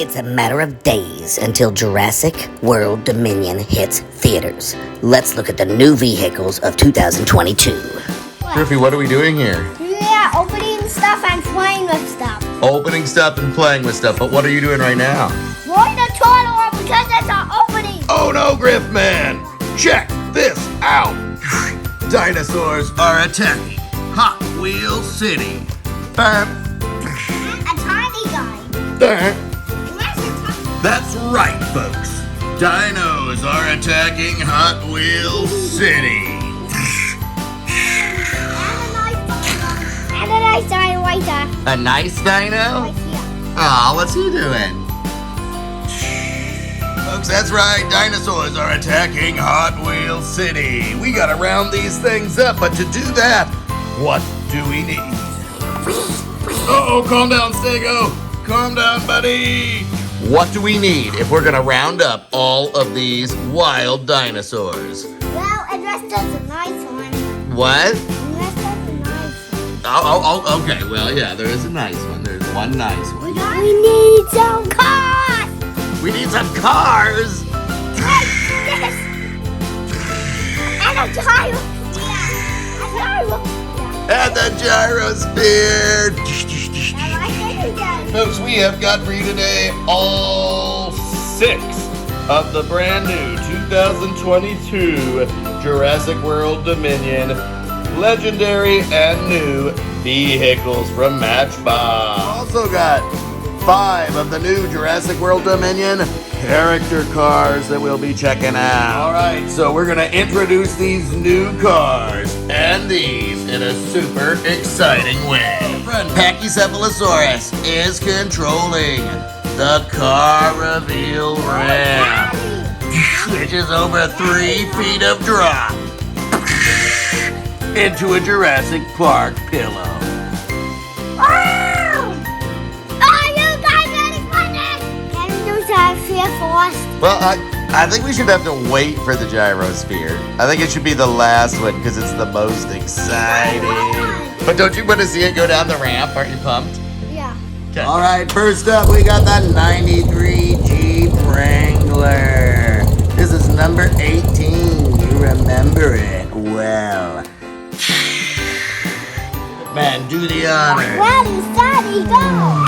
It's a matter of days until Jurassic World Dominion hits theaters. Let's look at the new vehicles of 2022. Griffey, what are we doing here? Yeah, opening stuff and playing with stuff. Opening stuff and playing with stuff, but what are you doing right now? Rolling the toilet because it's our opening. Oh no, Griff man! Check this out! Dinosaurs are attacking Hot Wheels City. A tiny guy. That's right, folks. Dinos are attacking Hot Wheels City. And a nice dino right there. A nice dino? Right here. Aw, what's he doing? Folks, that's right. Dinosaurs are attacking Hot Wheels City. We gotta round these things up, but to do that, what do we need? Uh-oh, calm down, Stego. Calm down, buddy. What do we need if we're gonna round up all of these wild dinosaurs? Well, unless there's a nice one. What? Unless there's a nice one. Oh, okay. Well, yeah, there is a nice one. There's one nice one. We need some cars. We need some cars. Like this. And a gyro. Yeah. A gyro. And the Gyrosphere. Yeah. Folks, we have got for you today all 6 of the brand new 2022 Jurassic World Dominion legendary and new vehicles from Matchbox. Also got 5 of the new Jurassic World Dominion character cars that we'll be checking out. Alright, so we're gonna introduce these new cars and these in a super exciting way. Friend Pachycephalosaurus is controlling the car reveal ramp, which is over 3 feet of drop into a Jurassic Park pillow. Well, I think we should have to wait for the Gyrosphere. I think it should be the last one because it's the most exciting. But don't you want to see it go down the ramp? Aren't you pumped? Yeah. Okay. All right, first up, we got the 93 Jeep Wrangler. This is number 18. You remember it well. Man, do the honor. Ready, steady, go.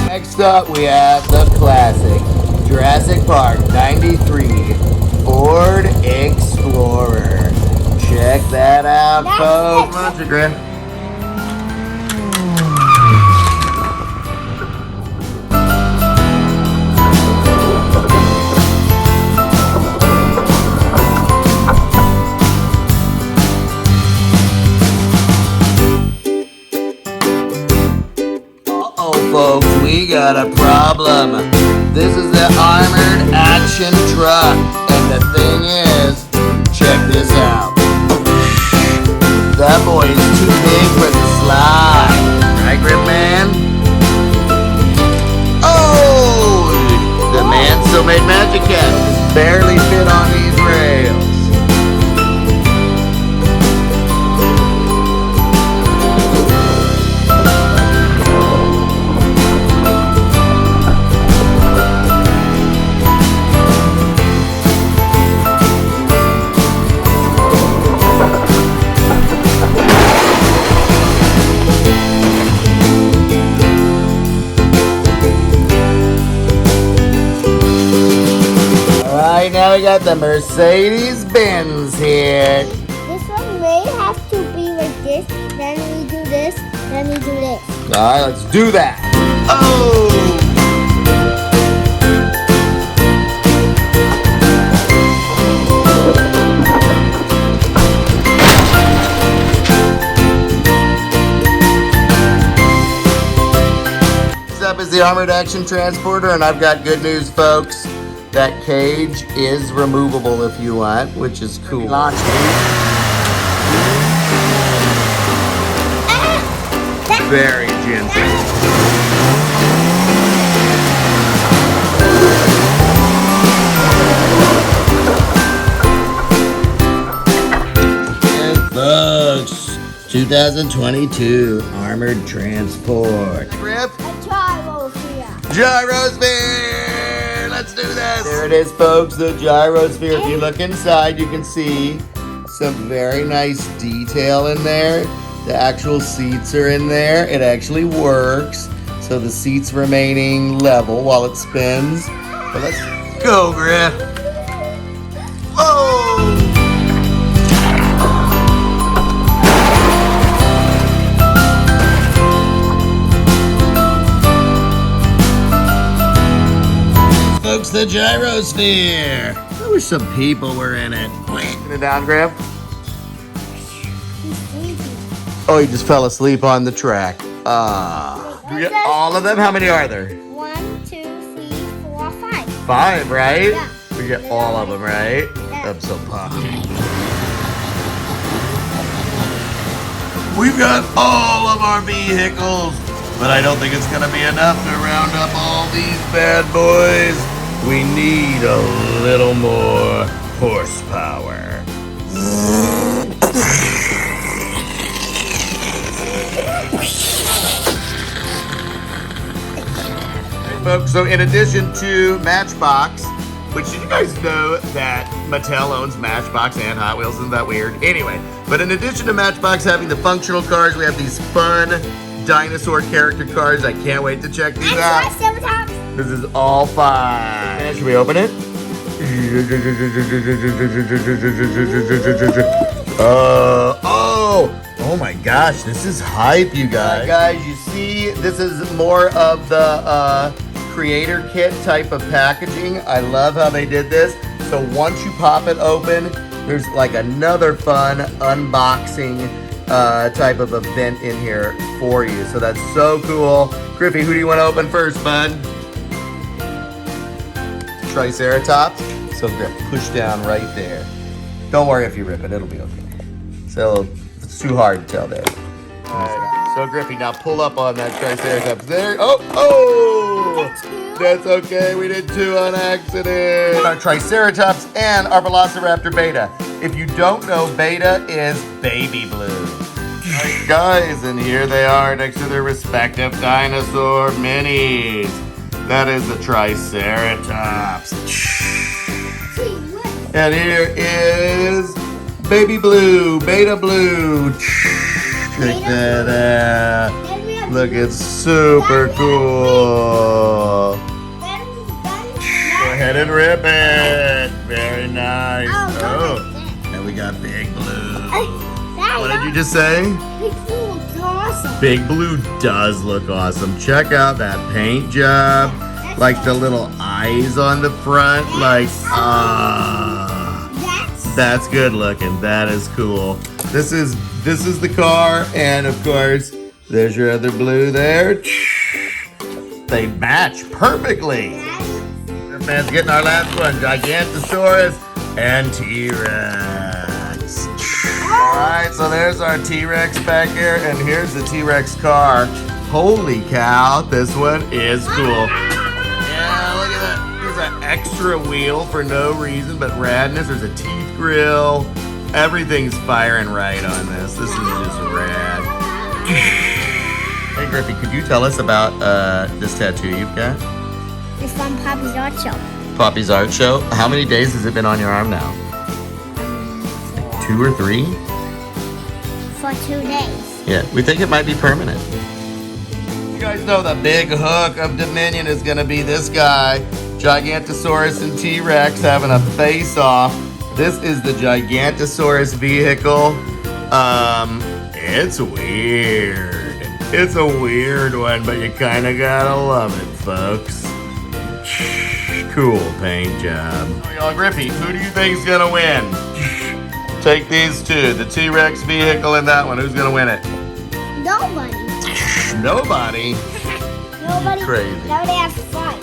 Next up, we have the classic Jurassic Park 93 Ford Explorer. Check that out, folks. Come on, Griff. Folks, we got a problem. This is the armored action truck, and the thing is, check this out. That boy is too big for the slide. Right, Grip Man? Oh! The man still made Magic Cat. Just barely fit on these rails. Now we got the Mercedes-Benz here. This one may have to be like this, then we do this, then we do this. Alright, let's do that. Oh! Next up is the Armored Action Transporter, and I've got good news, folks. That cage is removable if you want, which is cool. Launch Very gentle. Folks, 2022 Armored Transport. Griff? A Gyrosphere. Gyrosphere! Let's do this! There it is, folks, the Gyrosphere. If you look inside, you can see some very nice detail in there. The actual seats are in there. It actually works. So the seat's remaining level while it spins. But let's go, Griff. Oh! Folks, the Gyrosphere. I wish some people were in it. Put it down, Griff. Oh, he just fell asleep on the track. Do we get all of them? How many are there? 1, 2, 3, 4, 5. 5, right? Yeah. We get all of them, right? Yeah. I'm so pumped. We've got all of our vehicles, but I don't think it's gonna be enough to round up all these bad boys. We need a little more horsepower. Hey folks, so in addition to Matchbox, which did you guys know that Mattel owns Matchbox and Hot Wheels? Isn't that weird? Anyway, but in addition to Matchbox having the functional cars, we have these fun dinosaur character cars. I can't wait to check these out. Triceratops. This is all fine. Should we open it? Oh my gosh, this is hype, you guys. Guys, you see, this is more of the creator kit type of packaging. I love how they did this. So once you pop it open, there's like another fun unboxing type of event in here for you. So that's so cool. Griffey, who do you want to open first, bud? Triceratops. So Griff, push down right there. Don't worry if you rip it, it'll be okay. So it's too hard to tell there. Alright, so Griffey, now pull up on that Triceratops there. Oh! That's okay, we did 2 on accident. Our Triceratops and our Velociraptor Beta. If you don't know, Beta is baby blue. Alright guys, and here they are next to their respective dinosaur minis. That is the Triceratops. And here is baby blue, beta blue. Check that out. Look, it's super cool. Go ahead and rip it. Very nice. Oh, and we got big blue. What did you just say? Big Blue looks awesome. Big Blue does look awesome. Check out that paint job. Like the little eyes on the front. Like, that's good looking. That is cool. This is the car, and of course, there's your other blue there. They match perfectly. Man's getting our last one. Gigantosaurus and T-Rex. Alright, so there's our T-Rex back here, and here's the T-Rex car. Holy cow, this one is cool. Yeah, look at that. There's an extra wheel for no reason but radness. There's a teeth grill. Everything's firing right on this. This is just rad. Hey Griffey, could you tell us about this tattoo you've got? It's from Poppy's Art Show. Poppy's Art Show? How many days has it been on your arm now? 2 or 3? For 2 days. Yeah, we think it might be permanent. You guys know the big hook of Dominion is going to be this guy, Gigantosaurus and T-Rex having a face-off. This is the Gigantosaurus vehicle. It's weird. It's a weird one, but you kind of gotta love it, folks. Cool paint job. Y'all, Griffey, who do you think's gonna win? Take these 2, the T-Rex vehicle and that one. Who's gonna win it? Nobody. Nobody? Nobody. Crazy. Nobody has to fight.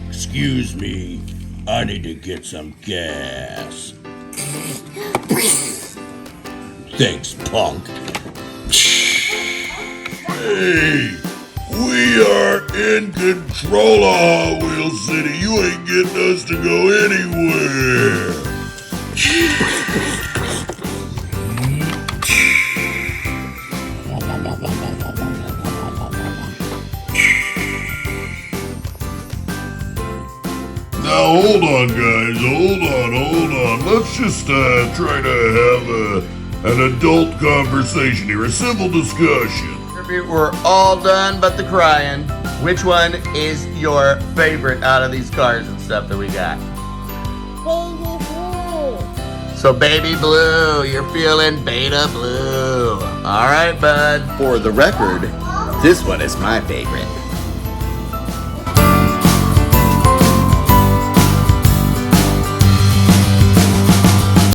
Excuse me, I need to get some gas. Thanks, punk. Hey, we are in control of Hot Wheels City. You ain't getting us to go anywhere. Now hold on, guys. Hold on. Let's just try to have an adult conversation here, a civil discussion. We're all done but the crying. Which one is your favorite out of these cars and stuff that we got? Baby blue. So baby blue, you're feeling beta blue. All right, bud. For the record, this one is my favorite.